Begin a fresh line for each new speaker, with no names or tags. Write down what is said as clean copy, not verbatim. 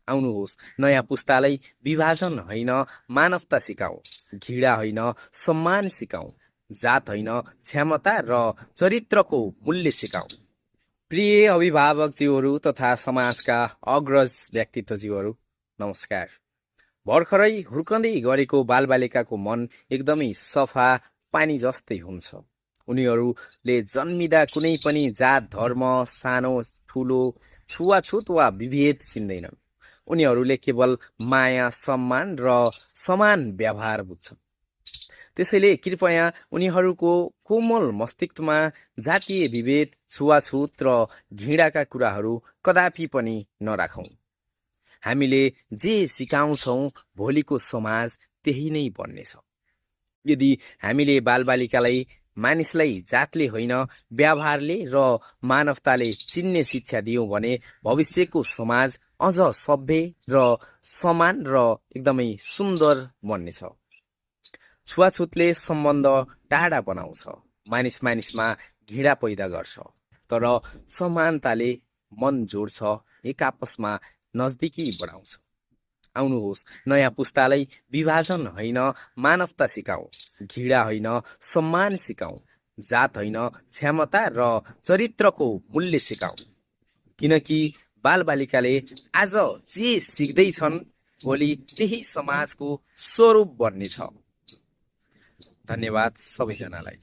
आउनुहोस् नयाँ पुस्तालाई विभाजन होइन मानवता सिकाऊ, घृणा होइन सम्मान सिकाऊ, जात होइन क्षमता र चरित्रको मूल्य सिकाऊ। प्रिय अभिभावकज्यूहरू तथा समाजका अग्रज व्यक्तित्वज्यूहरू, नमस्कार। भर्खरै हुर्कँदै गरेको बालबालिकाको मन एकदमै सफा पानी जस्तै हुन्छ। उनीहरूले जन्मिँदा कुनै पनि जात, धर्म, सानो ठुलो, छुवाछुत वा विभेद चिन्दैनन्। उनीहरूले केवल माया, सम्मान र समान व्यवहार बुझ्छन्। त्यसैले कृपया उनीहरूको कोमल मस्तिष्कमा जातीय विभेद, छुवाछुत र घृणाका कुराहरू कदापि पनि नराखौं। हामीले जे सिकाउँछौं भोलिको समाज त्यही नै बन्नेछ। यदि हामीले बालबालिकालाई मानिसलाई जातले होइन व्यवहारले र मानवताले चिन्ने शिक्षा दियौं भने भविष्यको समाज अझ सभ्य र समान र एकदमै सुन्दर बन्नेछ। छुवाछुतले सम्बन्ध टाढा बनाउँछ, मानिस मानिसमा घृणा पैदा गर्छ, तर समानताले मन जोड्छ, एक आपसमा नजदिकी बढाउँछ। आउनुहोस् नयाँ पुस्तालाई विभाजन होइन मानवता सिकाऊ, घृणा होइन सम्मान सिकाऊ, जात होइन क्षमता र चरित्रको मूल्य सिकाऊ। किनकि बालबालिकाले आज जे सिक्दैछन् भोलि त्यही समाजको स्वरूप बन्नेछ। धन्यवाद सबैजनालाई।